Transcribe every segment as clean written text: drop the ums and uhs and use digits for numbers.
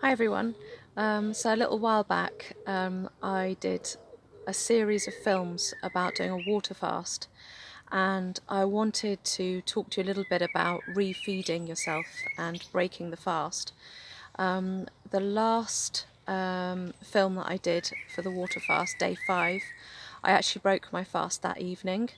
Hi everyone. So a little while back, I did a series of films about doing a water fast, and I wanted to talk to you a little bit about refeeding yourself and breaking the fast. The last film that I did for the water fast, day 5, I actually broke my fast that evening,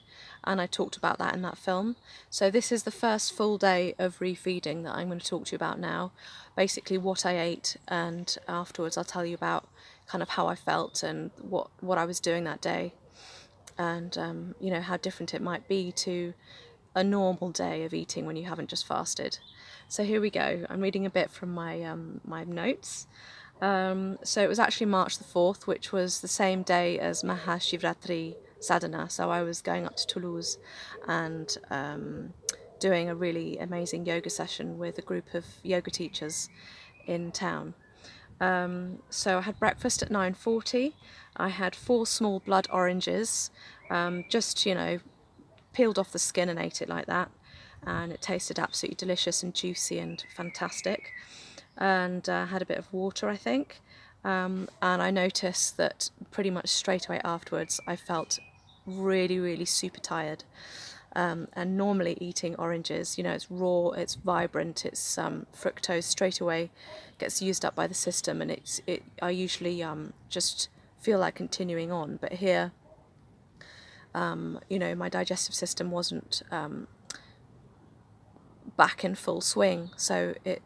and I talked about that in that film. So this is the first full day of refeeding that I'm going to talk to you about now. Basically what I ate, and afterwards I'll tell you about kind of how I felt and what I was doing that day, and how different it might be to a normal day of eating when you haven't just fasted. So here we go. I'm reading a bit from my notes. So it was actually March the 4th, which was the same day as Mahashivratri Sadhana. So I was going up to Toulouse and doing a really amazing yoga session with a group of yoga teachers in town. So I had breakfast at 9:40. I had 4 small blood oranges, just peeled off the skin and ate it like that, and it tasted absolutely delicious and juicy and fantastic. And had a bit of water, I think, and I noticed that pretty much straight away afterwards I felt really super tired. And normally eating oranges, it's raw, it's vibrant, it's fructose straight away gets used up by the system, and I usually just feel like continuing on. But here, my digestive system wasn't back in full swing, so it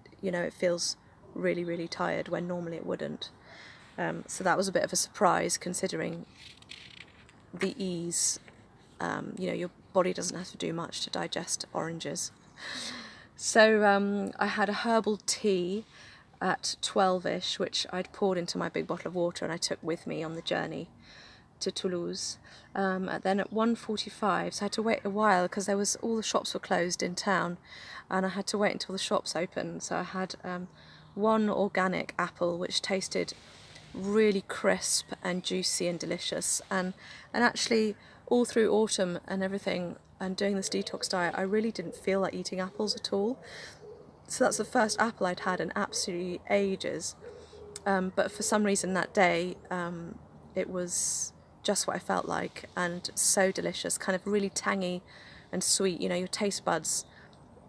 feels really tired when normally it wouldn't. So that was a bit of a surprise, considering the ease. Your body doesn't have to do much to digest oranges. So I had a herbal tea at 12ish, which I'd poured into my big bottle of water and I took with me on the journey to Toulouse. And then at 1:45, so I had to wait a while because all the shops were closed in town, and I had to wait until the shops opened. So I had one organic apple which tasted really crisp and juicy and delicious, and actually all through autumn and everything and doing this detox diet, I really didn't feel like eating apples at all. So that's the first apple I'd had in absolutely ages. But for some reason that day, it was just what I felt like, and so delicious, kind of really tangy and sweet. Your taste buds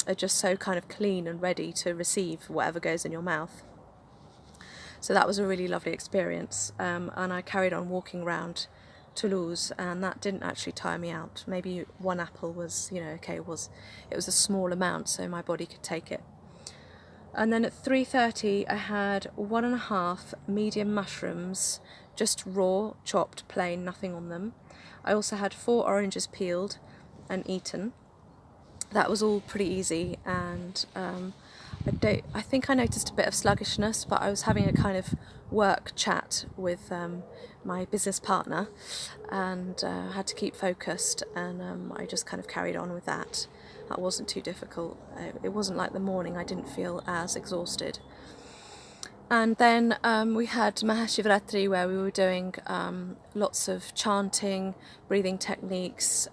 are just so kind of clean and ready to receive whatever goes in your mouth. So that was a really lovely experience, and I carried on walking around Toulouse, and that didn't actually tire me out. Maybe one apple was, okay, it was a small amount, so my body could take it. And then at 3:30 I had 1.5 medium mushrooms, just raw, chopped, plain, nothing on them. I also had 4 oranges peeled and eaten. That was all pretty easy, and I think I noticed a bit of sluggishness, but I was having a kind of work chat with my business partner, and had to keep focused, and I just kind of carried on with that. That wasn't too difficult. It wasn't like the morning, I didn't feel as exhausted. And then we had Mahashivratri, where we were doing lots of chanting, breathing techniques,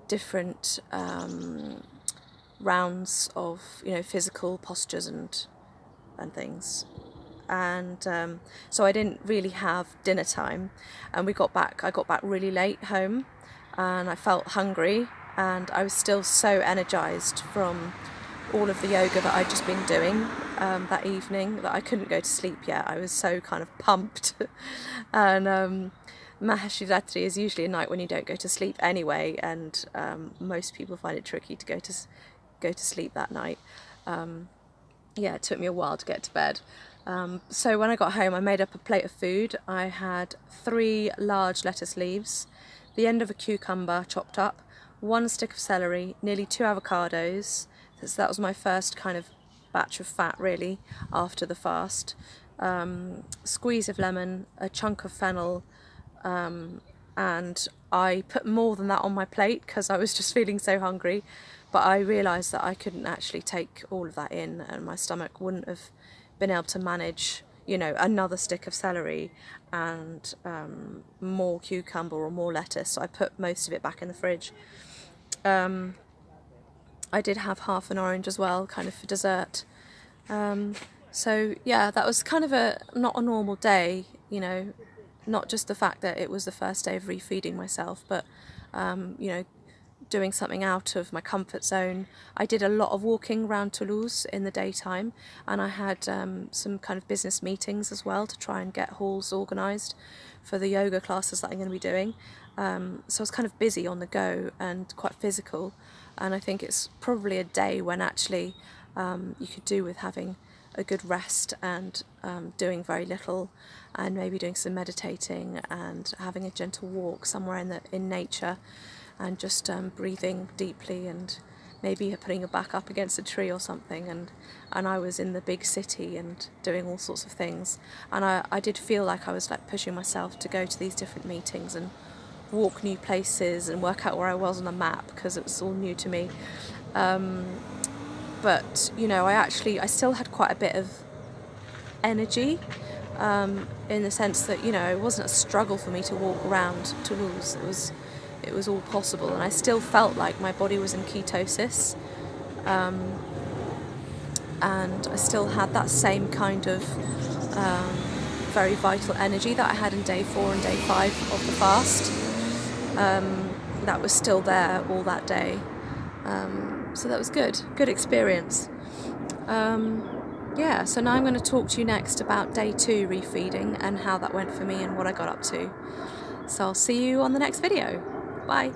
different rounds of physical postures and things. And so I didn't really have dinner time, and I got back really late home, and I felt hungry, and I was still so energized from all of the yoga that I'd just been doing that evening that I couldn't go to sleep yet. I was so kind of pumped. And Mahashivratri is usually a night when you don't go to sleep anyway, and most people find it tricky to go to sleep that night. It took me a while to get to bed. So when I got home, I made up a plate of food. I had 3 large lettuce leaves, the end of a cucumber chopped up, 1 stick of celery, nearly 2 avocados. So that was my first kind of batch of fat, really, after the fast. Squeeze of lemon, a chunk of fennel, and I put more than that on my plate because I was just feeling so hungry. But I realised that I couldn't actually take all of that in, and my stomach wouldn't have been able to manage, another stick of celery and more cucumber or more lettuce. So I put most of it back in the fridge. I did have half an orange as well, kind of for dessert. So yeah, that was kind of not a normal day, you know, not just the fact that it was the first day of refeeding myself, but you know, doing something out of my comfort zone. I did a lot of walking around Toulouse in the daytime, and I had some kind of business meetings as well to try and get halls organised for the yoga classes that I'm going to be doing. So I was kind of busy on the go and quite physical, and I think it's probably a day when actually you could do with having a good rest and doing very little, and maybe doing some meditating and having a gentle walk somewhere in nature, and just breathing deeply, and maybe putting your back up against a tree or something. And I was in the big city and doing all sorts of things, and I did feel like I was like pushing myself to go to these different meetings and walk new places and work out where I was on the map, because it was all new to me. But you know, I still had quite a bit of energy, in the sense that, you know, it wasn't a struggle for me to walk around Toulouse. It was all possible, and I still felt like my body was in ketosis, and I still had that same kind of very vital energy that I had in day 4 and day 5 of the fast. That was still there all that day. So that was good experience. Yeah, so now I'm going to talk to you next about day 2 refeeding and how that went for me and what I got up to. So I'll see you on the next video. Bye.